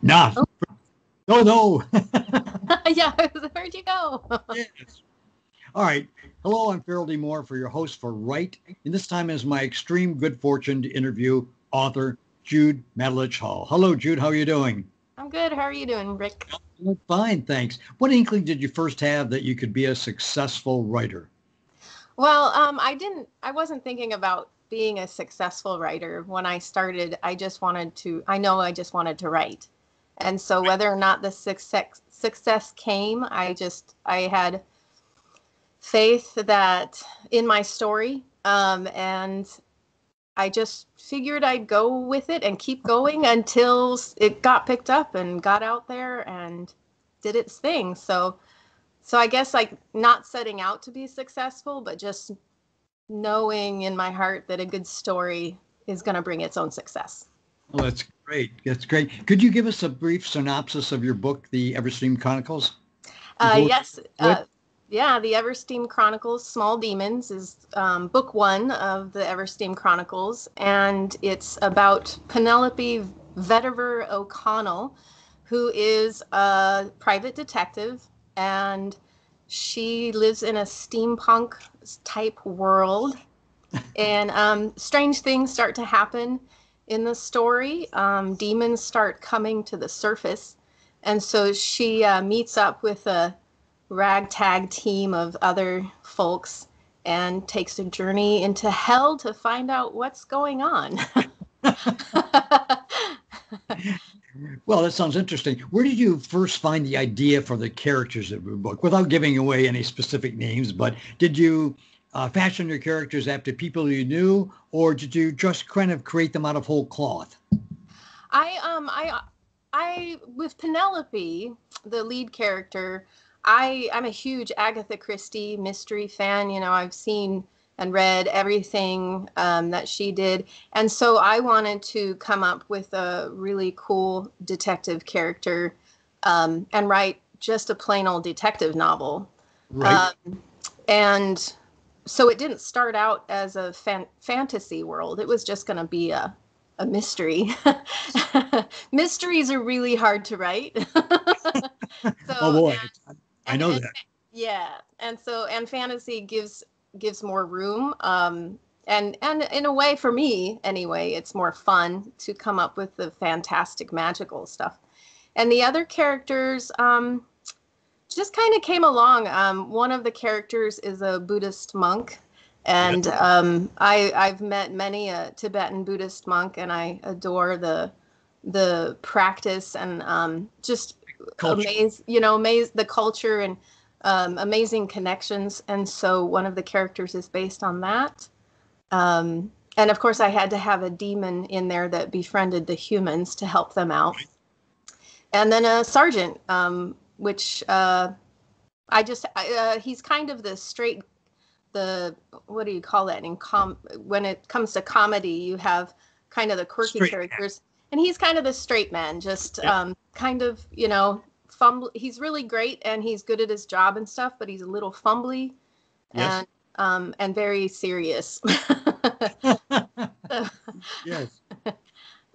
Nah. Oh. No, no. Yeah, where'd you go? Yes. All right. Hello, I'm Farrell D. Moore for your host for Write. And this time is my extreme good fortune to interview author Jude Matulich-Hall. Hello, Jude. How are you doing? I'm good. How are you doing, Rick? Fine, thanks. What inkling did you first have that you could be a successful writer? Well, I wasn't thinking about being a successful writer when I started. I just wanted to write. And so whether or not the success came, I had faith that in my story. And I just figured I'd go with it and keep going until it got picked up and got out there and did its thing. So I guess like not setting out to be successful, but just knowing in my heart that a good story is going to bring its own success. Well, that's great. That's great. Could you give us a brief synopsis of your book, The EVERSTEAM Chronicles? Yes. Yeah, the EVERSTEAM Chronicles, Small Demons, is book one of the EVERSTEAM Chronicles, and it's about Penelope Vetiver O'Connell, who is a private detective, and she lives in a steampunk type world, and strange things start to happen in the story. Demons start coming to the surface, and so she meets up with a ragtag team of other folks and takes a journey into hell to find out what's going on. Well, that sounds interesting. Where did you first find the idea for the characters of your book? Without giving away any specific names, but did you fashion your characters after people you knew, or did you just kind of create them out of whole cloth? I with Penelope, the lead character, I'm a huge Agatha Christie mystery fan. You know, I've seen and read everything that she did. And so I wanted to come up with a really cool detective character and write just a plain old detective novel. Right. And so it didn't start out as a fantasy world. It was just going to be a mystery. Mysteries are really hard to write. Oh So, boy, I know and that. yeah, and fantasy gives more room. And in a way, for me anyway, it's more fun to come up with the fantastic magical stuff. And the other characters just kind of came along. One of the characters is a Buddhist monk, and I've met many a Tibetan Buddhist monk, and I adore the practice and just amaze the culture and amazing connections. And so one of the characters is based on that. And of course, I had to have a demon in there that befriended the humans to help them out. And then a sergeant, which he's kind of what do you call that? When it comes to comedy, you have kind of the quirky characters. And he's kind of the straight man, just kind of, he's really great and he's good at his job and stuff, but he's a little fumbly and very serious. Yes.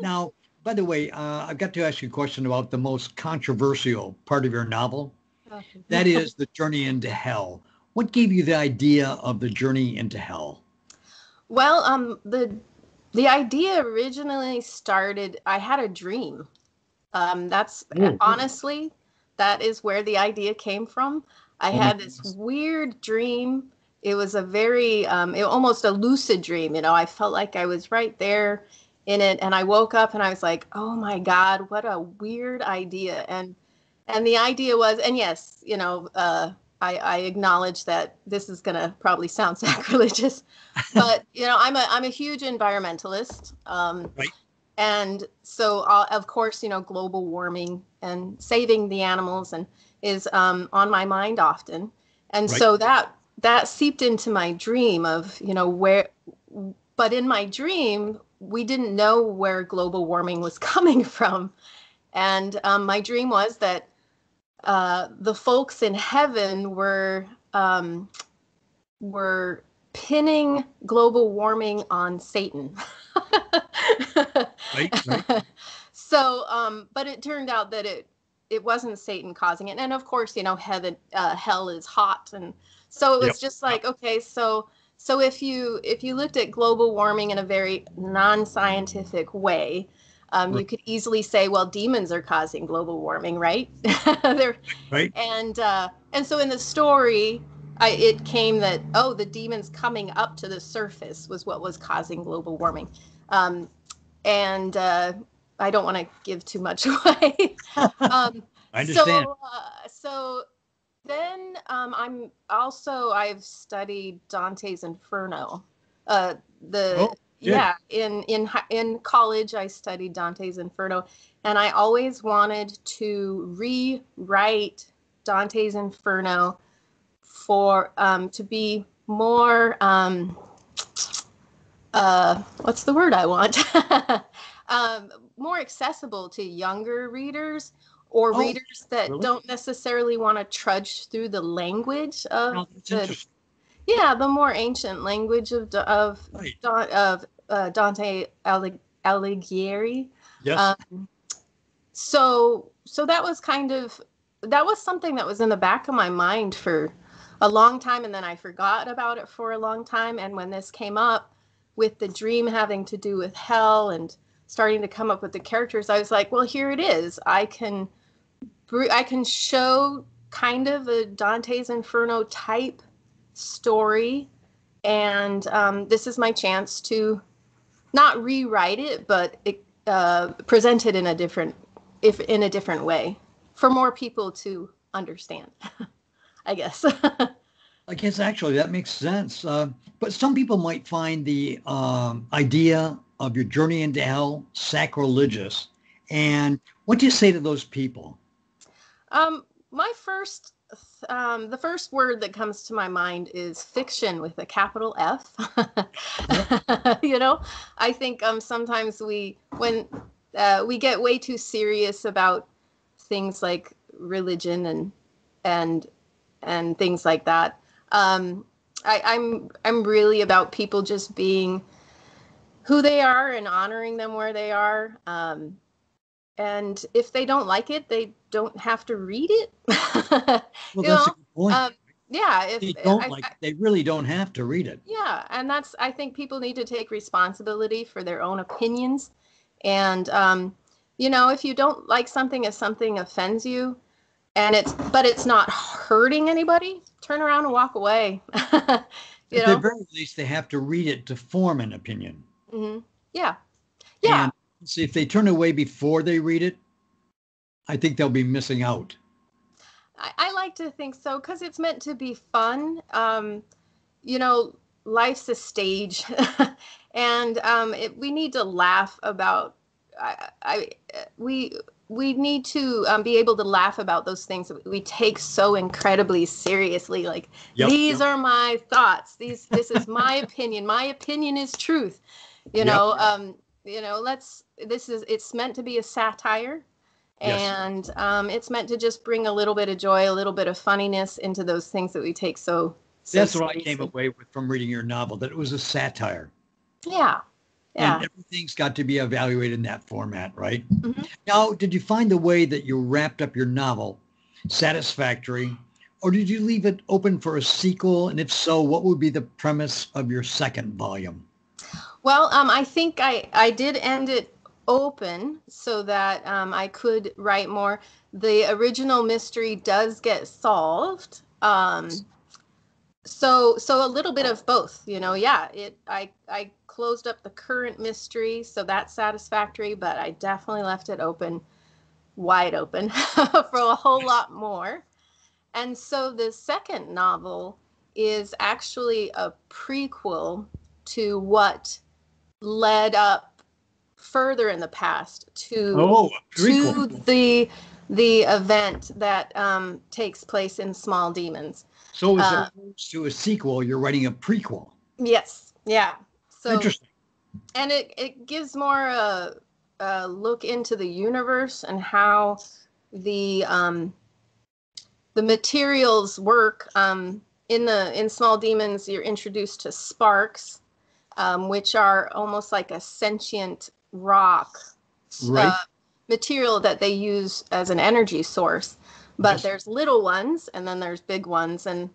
Now, by the way, I've got to ask you a question about the most controversial part of your novel. That is the journey into hell. What gave you the idea of the journey into hell? Well, the idea originally started, I had a dream. Honestly, that is where the idea came from. I had this weird dream. It was a very, almost a lucid dream. I felt like I was right there in it. And I woke up and I was like, oh my God, what a weird idea. And the idea was, and yes, I acknowledge that this is going to probably sound sacrilegious, but I'm a huge environmentalist, and so of course global warming and saving the animals and is on my mind often, and so that seeped into my dream of where, but in my dream we didn't know where global warming was coming from, and my dream was that the folks in heaven were pinning global warming on Satan. Right. But it turned out that it wasn't Satan causing it. And of course, hell is hot. And so it was just like, okay, so if you looked at global warming in a very non-scientific way, you could easily say, well, demons are causing global warming, right? Right. And so in the story, it came that, the demons coming up to the surface was what was causing global warming. And I don't want to give too much away. I understand. So then I've studied Dante's Inferno. In college I studied Dante's Inferno, and I always wanted to rewrite Dante's Inferno for to be more what's the word I want? More accessible to younger readers, or readers that don't necessarily want to trudge through the language of the more ancient language of Dante Alighieri. Yes. So that was something that was in the back of my mind for a long time, and then I forgot about it for a long time. And when this came up with the dream having to do with hell and starting to come up with the characters, I was like, well, here it is. I can show kind of a Dante's Inferno type story, and this is my chance to not rewrite it, but present it in a different way for more people to understand. I guess. I guess actually that makes sense. But some people might find the idea of your journey into hell sacrilegious. And what do you say to those people? The first word that comes to my mind is fiction with a capital F. I think sometimes when we get way too serious about things like religion and things like that. I'm really about people just being who they are and honoring them where they are. And if they don't like it, they don't have to read it. Well, that's a good point. If they don't they really don't have to read it. Yeah, and I think people need to take responsibility for their own opinions. And if you don't like something, if something offends you, but it's not hurting anybody, turn around and walk away. At the very least, they have to read it to form an opinion. Mm-hmm. Yeah. And see, if they turn away before they read it, I think they'll be missing out. I like to think so, because it's meant to be fun. Life's a stage, and we need to laugh about. We need to be able to laugh about those things that we take so incredibly seriously. Like, these are my thoughts. This is my opinion. My opinion is truth. It's meant to be a satire, and it's meant to just bring a little bit of joy, a little bit of funniness into those things that we take so That's seriously. what I came away with from reading your novel, that it was a satire. Yeah. And everything's got to be evaluated in that format, right? Mm-hmm. Now, did you find the way that you wrapped up your novel satisfactory, or did you leave it open for a sequel? And if so, what would be the premise of your second volume? Well, I think I did end it open so that I could write more. The original mystery does get solved. So a little bit of both, I closed up the current mystery, so that's satisfactory, but I definitely left it wide open for a whole lot more. And so the second novel is actually a prequel to what led up further in the past to the event that takes place in Small Demons. So as opposed to a sequel, you're writing a prequel. Yes. Yeah. So interesting. And it gives more a look into the universe and how the materials work. In Small Demons, you're introduced to sparks, which are almost like a sentient rock. Right. material that they use as an energy source. But Yes. there's little ones and then there's big ones. And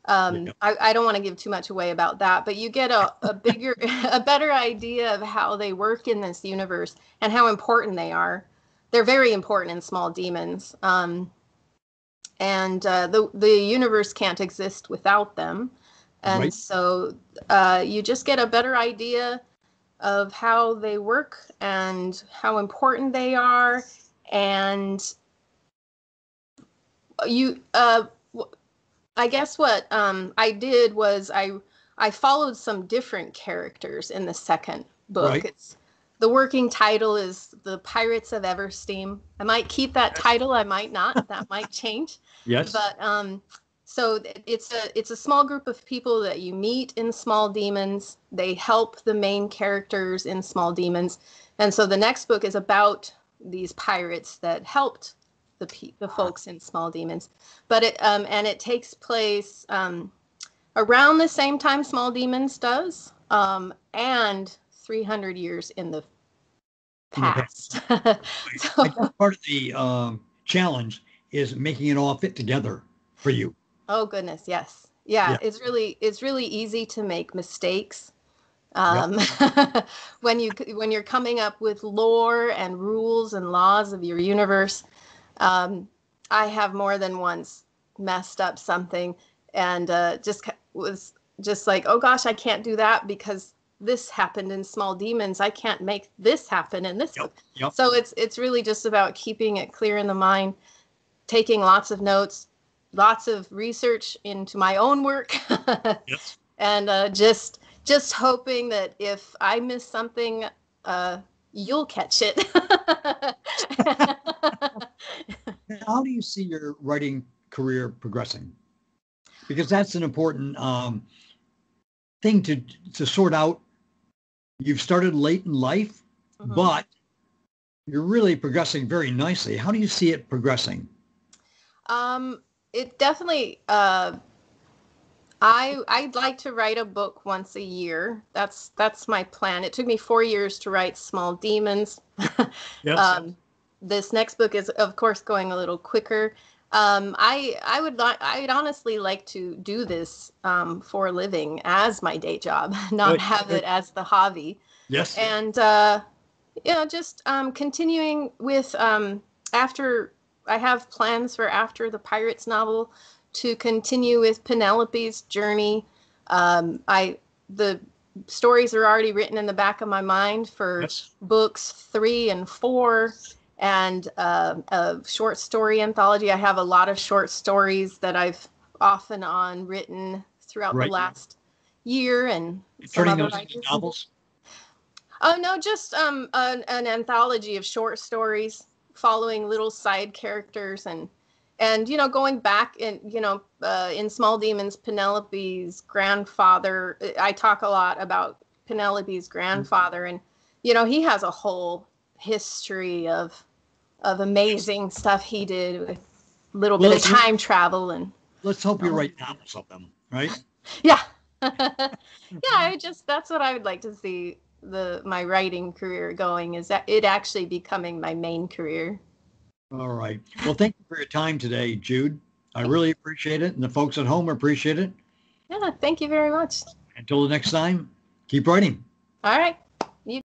Yeah. I don't want to give too much away about that, but you get a bigger, a better idea of how they work in this universe and how important they are. They're very important in Small Demons. And the universe can't exist without them. And Right. so you just get a better idea of how they work and how important they are. And you, I guess what I did was I followed some different characters in the second book. Right. The working title is The Pirates of EVERSTEAM. I might keep that title, I might not. That might change. Yes. But so it's a small group of people that you meet in Small Demons. They help the main characters in Small Demons. And so the next book is about these pirates that helped the folks in Small Demons. But it takes place around the same time Small Demons does, and 300 years in the past. So, I guess part of the challenge is making it all fit together for you. oh goodness, yes. Yeah, Yeah. it's really easy to make mistakes. Yep. When you're coming up with lore and rules and laws of your universe. I have more than once messed up something and just was just like, oh gosh, I can't do that because this happened in Small Demons. I can't make this happen in this book. Yep. So it's really just about keeping it clear in the mind, taking lots of notes, lots of research into my own work, Yes. and just hoping that if I miss something, you'll catch it. How do you see your writing career progressing? Because that's an important thing to sort out. You've started late in life, Mhm. but you're really progressing very nicely. How do you see it progressing? It definitely. I'd like to write a book once a year. That's my plan. It took me 4 years to write Small Demons. Yes. This next book is, of course, going a little quicker. I'd honestly like to do this for a living as my day job, not Good. have Good. it as the hobby. Yes. And just continuing with after I have plans for after the Pirates novel to continue with Penelope's journey. The stories are already written in the back of my mind for Yes. books 3 and 4, and a short story anthology. I have a lot of short stories that I've off and on written throughout the Right. last year, and some Turning other those into ideas. novels. Oh no, just an anthology of short stories following little side characters and going back in Small Demons, Penelope's grandfather. I talk a lot about Penelope's grandfather, and he has a whole history of amazing stuff he did with a little bit of time travel and Let's hope you write novels of them, right? yeah. Yeah, that's what I would like to see my writing career going, is that it actually becoming my main career. All right. Well, thank you for your time today, Jude. I really appreciate it, and the folks at home appreciate it. Yeah, thank you very much. Until the next time, keep writing. All right.